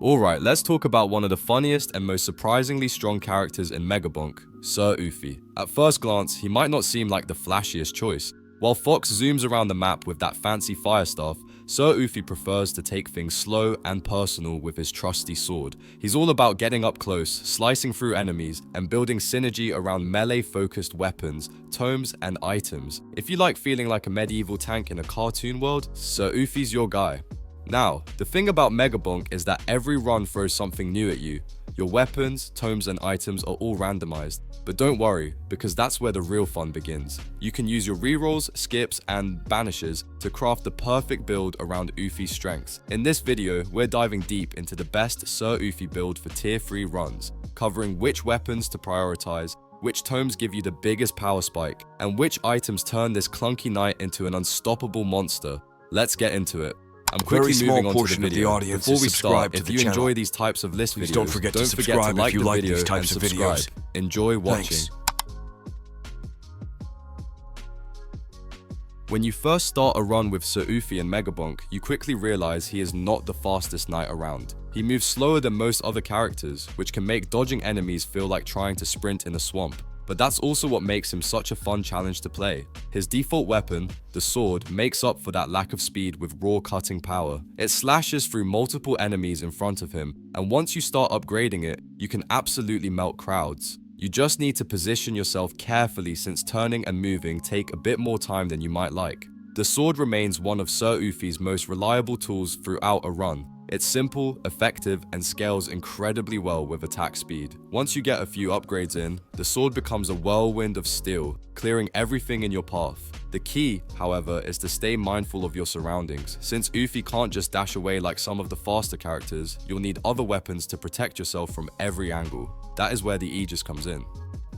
Alright, let's talk about one of the funniest and most surprisingly strong characters in Megabonk, Sir Uffy. At first glance, he might not seem like the flashiest choice. While Fox zooms around the map with that fancy fire stuff, Sir Uffy prefers to take things slow and personal with his trusty sword. He's all about getting up close, slicing through enemies, and building synergy around melee-focused weapons, tomes, and items. If you like feeling like a medieval tank in a cartoon world, Sir Uffy's your guy. Now, the thing about Megabonk is that every run throws something new at you. Your weapons, tomes, and items are all randomized. But don't worry, because that's where the real fun begins. You can use your rerolls, skips, and banishes to craft the perfect build around Uffy's strengths. In this video, we're diving deep into the best Sir Uffy build for tier 3 runs, covering which weapons to prioritize, which tomes give you the biggest power spike, and which items turn this clunky knight into an unstoppable monster. Let's get into it. I'm quickly moving on to the video. Before we start, if you enjoy these types of list videos, don't forget to like the video and subscribe. Enjoy watching. When you first start a run with Sir Uffy and Megabonk, you quickly realize he is not the fastest knight around. He moves slower than most other characters, which can make dodging enemies feel like trying to sprint in a swamp. But that's also what makes him such a fun challenge to play. His default weapon, the sword, makes up for that lack of speed with raw cutting power. It slashes through multiple enemies in front of him, and once you start upgrading it, you can absolutely melt crowds. You just need to position yourself carefully since turning and moving take a bit more time than you might like. The sword remains one of Sir Uffy's most reliable tools throughout a run. It's simple, effective, and scales incredibly well with attack speed. Once you get a few upgrades in, the sword becomes a whirlwind of steel, clearing everything in your path. The key, however, is to stay mindful of your surroundings. Since Uffy can't just dash away like some of the faster characters, you'll need other weapons to protect yourself from every angle. That is where the Aegis comes in.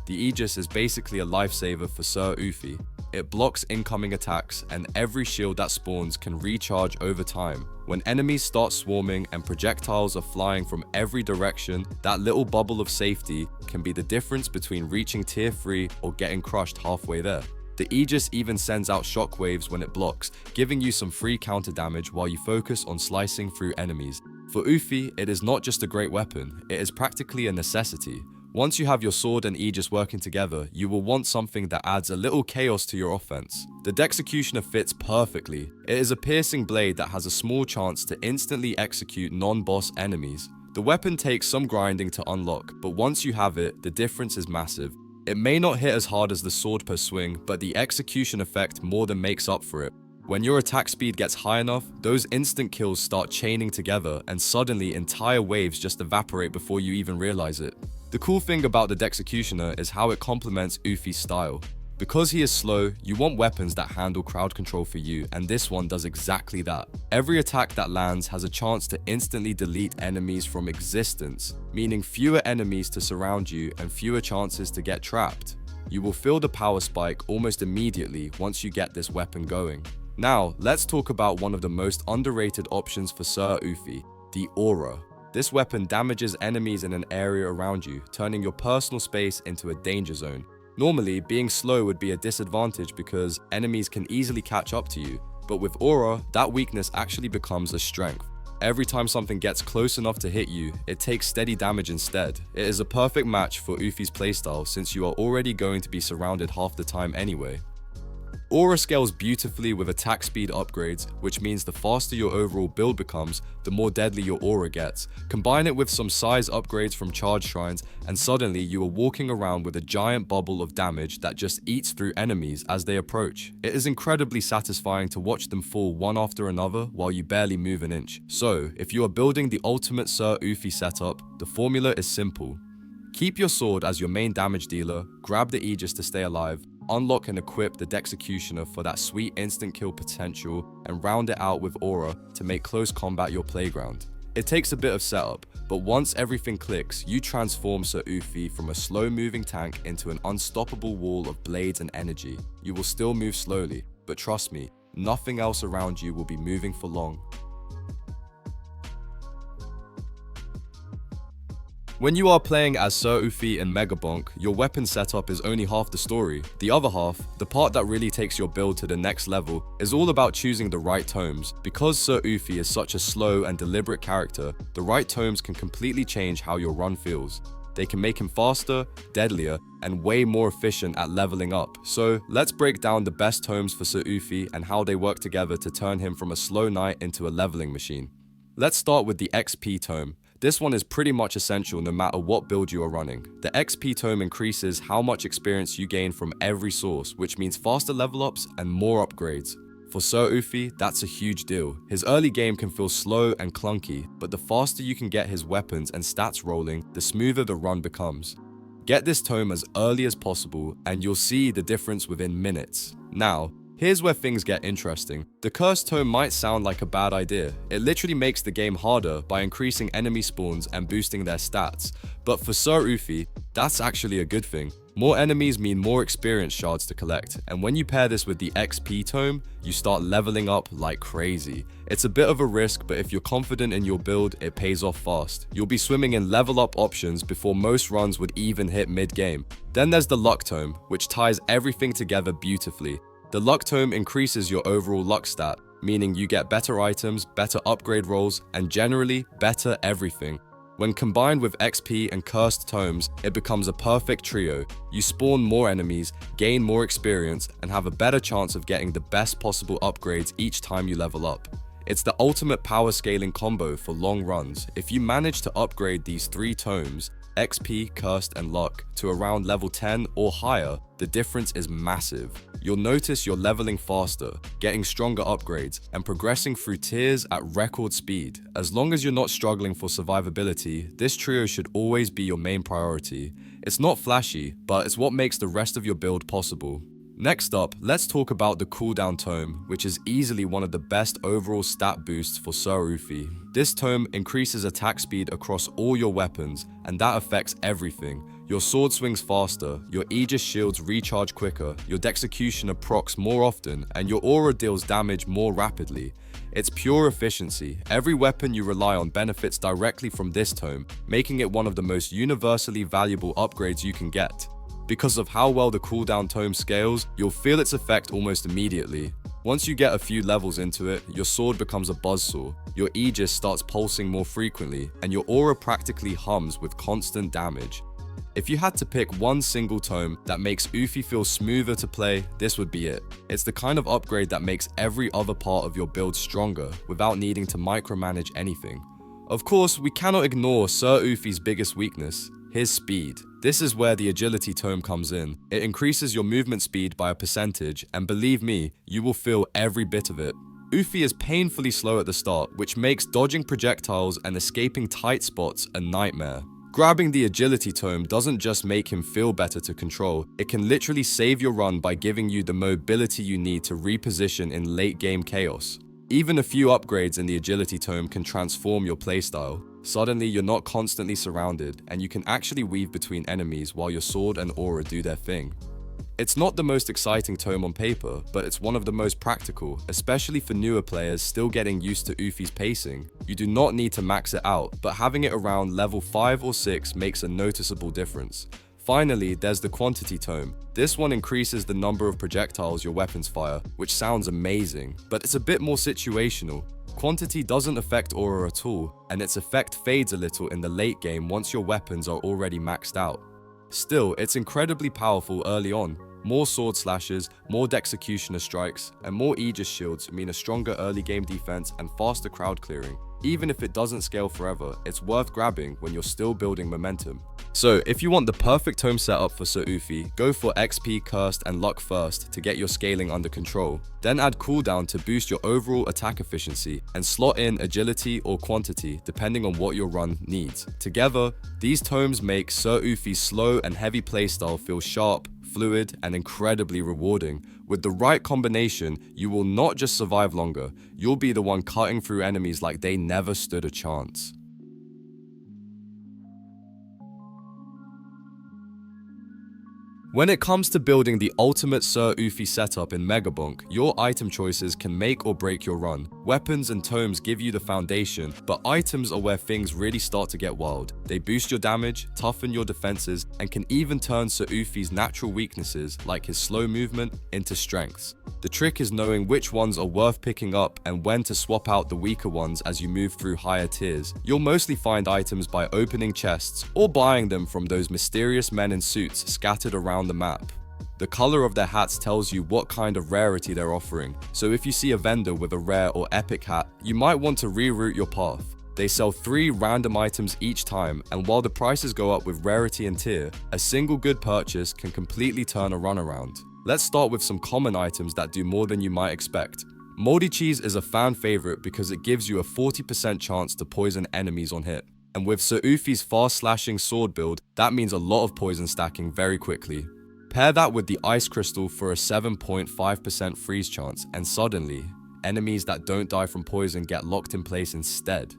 The Aegis is basically a lifesaver for Sir Uffy. It blocks incoming attacks, and every shield that spawns can recharge over time. When enemies start swarming and projectiles are flying from every direction, that little bubble of safety can be the difference between reaching tier 3 or getting crushed halfway there. The Aegis even sends out shockwaves when it blocks, giving you some free counter damage while you focus on slicing through enemies. For Uffy, it is not just a great weapon, it is practically a necessity. Once you have your sword and Aegis working together, you will want something that adds a little chaos to your offense. The Dexecutioner fits perfectly. It is a piercing blade that has a small chance to instantly execute non-boss enemies. The weapon takes some grinding to unlock, but once you have it, the difference is massive. It may not hit as hard as the sword per swing, but the execution effect more than makes up for it. When your attack speed gets high enough, those instant kills start chaining together, and suddenly entire waves just evaporate before you even realize it. The cool thing about the Dexecutioner is how it complements Uffy's style. Because he is slow, you want weapons that handle crowd control for you, and this one does exactly that. Every attack that lands has a chance to instantly delete enemies from existence, meaning fewer enemies to surround you and fewer chances to get trapped. You will feel the power spike almost immediately once you get this weapon going. Now, let's talk about one of the most underrated options for Sir Uffy, the Aura. This weapon damages enemies in an area around you, turning your personal space into a danger zone. Normally, being slow would be a disadvantage because enemies can easily catch up to you, but with Aura, that weakness actually becomes a strength. Every time something gets close enough to hit you, it takes steady damage instead. It is a perfect match for Uffy's playstyle since you are already going to be surrounded half the time anyway. Aura scales beautifully with attack speed upgrades, which means the faster your overall build becomes, the more deadly your aura gets. Combine it with some size upgrades from charge shrines, and suddenly you are walking around with a giant bubble of damage that just eats through enemies as they approach. It is incredibly satisfying to watch them fall one after another while you barely move an inch. So, if you are building the ultimate Sir Uffy setup, the formula is simple. Keep your sword as your main damage dealer, grab the Aegis to stay alive, unlock and equip the Dexecutioner for that sweet instant kill potential, and round it out with Aura to make close combat your playground. It takes a bit of setup, but once everything clicks, you transform Sir Uffy from a slow-moving tank into an unstoppable wall of blades and energy. You will still move slowly, but trust me, nothing else around you will be moving for long. When you are playing as Sir Uffy and Megabonk, your weapon setup is only half the story. The other half, the part that really takes your build to the next level, is all about choosing the right tomes. Because Sir Uffy is such a slow and deliberate character, the right tomes can completely change how your run feels. They can make him faster, deadlier, and way more efficient at leveling up. So let's break down the best tomes for Sir Uffy and how they work together to turn him from a slow knight into a leveling machine. Let's start with the XP tome. This one is pretty much essential no matter what build you are running. The XP tome increases how much experience you gain from every source, which means faster level ups and more upgrades. For Sir Uffy, that's a huge deal. His early game can feel slow and clunky, but the faster you can get his weapons and stats rolling, the smoother the run becomes. Get this tome as early as possible and you'll see the difference within minutes. Now, here's where things get interesting. The cursed tome might sound like a bad idea. It literally makes the game harder by increasing enemy spawns and boosting their stats. But for Sir Uffy, that's actually a good thing. More enemies mean more experience shards to collect, and when you pair this with the XP tome, you start leveling up like crazy. It's a bit of a risk, but if you're confident in your build, it pays off fast. You'll be swimming in level up options before most runs would even hit mid-game. Then there's the luck tome, which ties everything together beautifully. The luck tome increases your overall luck stat, meaning you get better items, better upgrade rolls, and generally better everything. When combined with XP and cursed tomes, it becomes a perfect trio. You spawn more enemies, gain more experience, and have a better chance of getting the best possible upgrades each time you level up. It's the ultimate power scaling combo for long runs. If you manage to upgrade these three tomes, XP, Cursed, and Luck, to around level 10 or higher, the difference is massive. You'll notice you're leveling faster, getting stronger upgrades, and progressing through tiers at record speed. As long as you're not struggling for survivability, this trio should always be your main priority. It's not flashy, but it's what makes the rest of your build possible. Next up, let's talk about the cooldown tome, which is easily one of the best overall stat boosts for Sir Uffy. This tome increases attack speed across all your weapons, and that affects everything. Your sword swings faster, your Aegis shields recharge quicker, your Dexecutioner procs more often, and your aura deals damage more rapidly. It's pure efficiency. Every weapon you rely on benefits directly from this tome, making it one of the most universally valuable upgrades you can get. Because of how well the cooldown tome scales, you'll feel its effect almost immediately. Once you get a few levels into it, your sword becomes a buzzsaw, your Aegis starts pulsing more frequently, and your aura practically hums with constant damage. If you had to pick one single tome that makes Uffy feel smoother to play, this would be it. It's the kind of upgrade that makes every other part of your build stronger without needing to micromanage anything. Of course, we cannot ignore Sir Uffy's biggest weakness, his speed. This is where the agility tome comes in. It increases your movement speed by a percentage, and believe me, you will feel every bit of it. Uffy is painfully slow at the start, which makes dodging projectiles and escaping tight spots a nightmare. Grabbing the agility tome doesn't just make him feel better to control, it can literally save your run by giving you the mobility you need to reposition in late game chaos. Even a few upgrades in the agility tome can transform your playstyle. Suddenly, you're not constantly surrounded, and you can actually weave between enemies while your sword and aura do their thing. It's not the most exciting tome on paper, but it's one of the most practical, especially for newer players still getting used to Uffy's pacing. You do not need to max it out, but having it around level 5 or 6 makes a noticeable difference. Finally, there's the quantity tome. This one increases the number of projectiles your weapons fire, which sounds amazing, but it's a bit more situational. Quantity doesn't affect aura at all, and its effect fades a little in the late game once your weapons are already maxed out. Still, it's incredibly powerful early on. More sword slashes, more Dexecutioner strikes, and more Aegis shields mean a stronger early game defense and faster crowd clearing. Even if it doesn't scale forever, it's worth grabbing when you're still building momentum. So, if you want the perfect tome setup for Sir Uffy, go for XP, Cursed, and Luck first to get your scaling under control. Then add cooldown to boost your overall attack efficiency, and slot in agility or quantity depending on what your run needs. Together, these tomes make Sir Uffy's slow and heavy playstyle feel sharp, fluid, and incredibly rewarding. With the right combination, you will not just survive longer, you'll be the one cutting through enemies like they never stood a chance. When it comes to building the ultimate Sir Uffy setup in Megabonk, your item choices can make or break your run. Weapons and tomes give you the foundation, but items are where things really start to get wild. They boost your damage, toughen your defenses, and can even turn Sir Uffy's natural weaknesses, like his slow movement, into strengths. The trick is knowing which ones are worth picking up and when to swap out the weaker ones as you move through higher tiers. You'll mostly find items by opening chests or buying them from those mysterious men in suits scattered around the map. The color of their hats tells you what kind of rarity they're offering, so if you see a vendor with a rare or epic hat, you might want to reroute your path. They sell 3 random items each time, and while the prices go up with rarity and tier, a single good purchase can completely turn a run around. Let's start with some common items that do more than you might expect. Moldy cheese is a fan favorite because it gives you a 40% chance to poison enemies on hit. And with Sir Uffy's fast slashing sword build, that means a lot of poison stacking very quickly. Pair that with the ice crystal for a 7.5% freeze chance, and suddenly, enemies that don't die from poison get locked in place instead.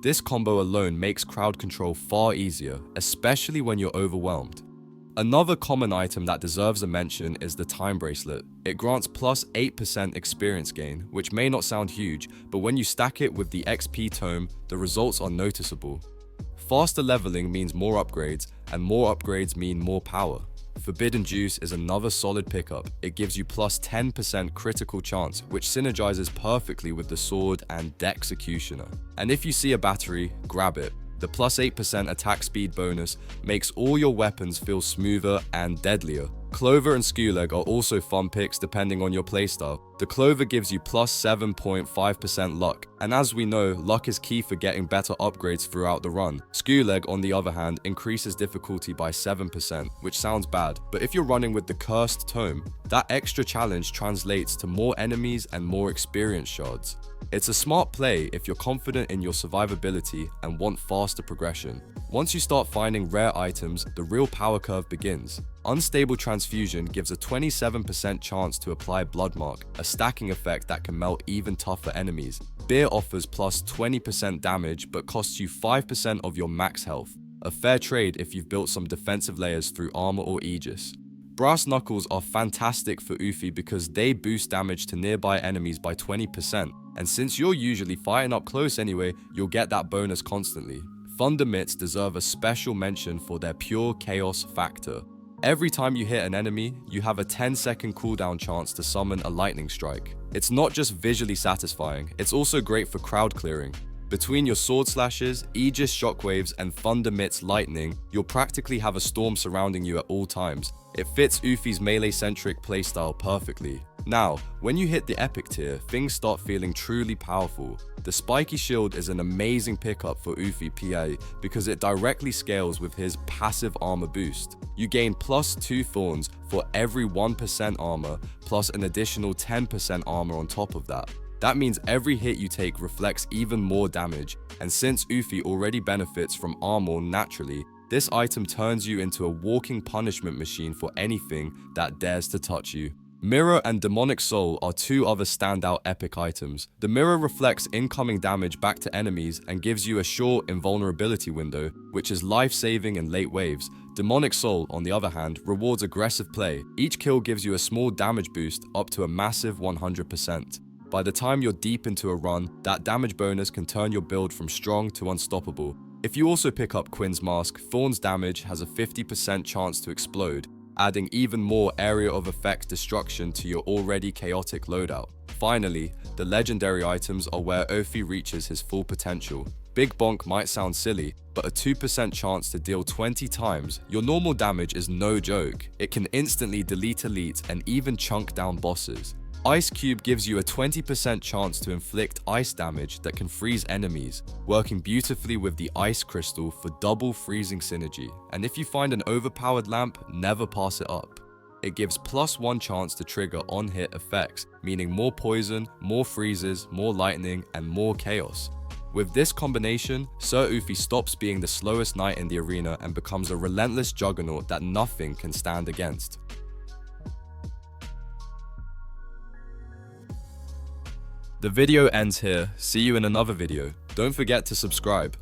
This combo alone makes crowd control far easier, especially when you're overwhelmed. Another common item that deserves a mention is the time bracelet. It grants plus 8% experience gain, which may not sound huge, but when you stack it with the XP tome, the results are noticeable. Faster leveling means more upgrades, and more upgrades mean more power. Forbidden Juice is another solid pickup. It gives you plus 10% critical chance, which synergizes perfectly with the sword and Dexecutioner. And if you see a battery, grab it. The plus 8% attack speed bonus makes all your weapons feel smoother and deadlier. Clover and Skewleg are also fun picks depending on your playstyle. The Clover gives you plus 7.5% luck, and as we know, luck is key for getting better upgrades throughout the run. Skewleg, on the other hand, increases difficulty by 7%, which sounds bad, but if you're running with the Cursed Tome, that extra challenge translates to more enemies and more experience shards. It's a smart play if you're confident in your survivability and want faster progression. Once you start finding rare items, the real power curve begins. Unstable Transfusion gives a 27% chance to apply Bloodmark, a stacking effect that can melt even tougher enemies. Beer offers plus 20% damage but costs you 5% of your max health. A fair trade if you've built some defensive layers through armor or Aegis. Brass Knuckles are fantastic for Uffy because they boost damage to nearby enemies by 20%, and since you're usually fighting up close anyway, you'll get that bonus constantly. Thunder Mitts deserve a special mention for their pure chaos factor. Every time you hit an enemy, you have a 10-second cooldown chance to summon a lightning strike. It's not just visually satisfying, it's also great for crowd clearing. Between your sword slashes, Aegis shockwaves, and Thunder Mitts lightning, you'll practically have a storm surrounding you at all times. It fits Uffy's melee-centric playstyle perfectly. Now, when you hit the epic tier, things start feeling truly powerful. The Spiky Shield is an amazing pickup for Uffy PA because it directly scales with his passive armor boost. You gain plus 2 thorns for every 1% armor, plus an additional 10% armor on top of that. That means every hit you take reflects even more damage, and since Uffy already benefits from armor naturally, this item turns you into a walking punishment machine for anything that dares to touch you. Mirror and Demonic Soul are 2 other standout epic items. The Mirror reflects incoming damage back to enemies and gives you a short invulnerability window, which is life-saving in late waves. Demonic Soul, on the other hand, rewards aggressive play. Each kill gives you a small damage boost up to a massive 100%. By the time you're deep into a run, that damage bonus can turn your build from strong to unstoppable. If you also pick up Quinn's Mask, Thorn's damage has a 50% chance to explode, adding even more area of effect destruction to your already chaotic loadout. Finally, the legendary items are where Uffy reaches his full potential. Big Bonk might sound silly, but a 2% chance to deal 20 times your normal damage is no joke. It can instantly delete elites and even chunk down bosses. Ice Cube gives you a 20% chance to inflict ice damage that can freeze enemies, working beautifully with the Ice Crystal for double freezing synergy. And if you find an overpowered lamp, never pass it up. It gives plus 1 chance to trigger on-hit effects, meaning more poison, more freezes, more lightning, and more chaos. With this combination, Sir Uffy stops being the slowest knight in the arena and becomes a relentless juggernaut that nothing can stand against. The video ends here. See you in another video. Don't forget to subscribe.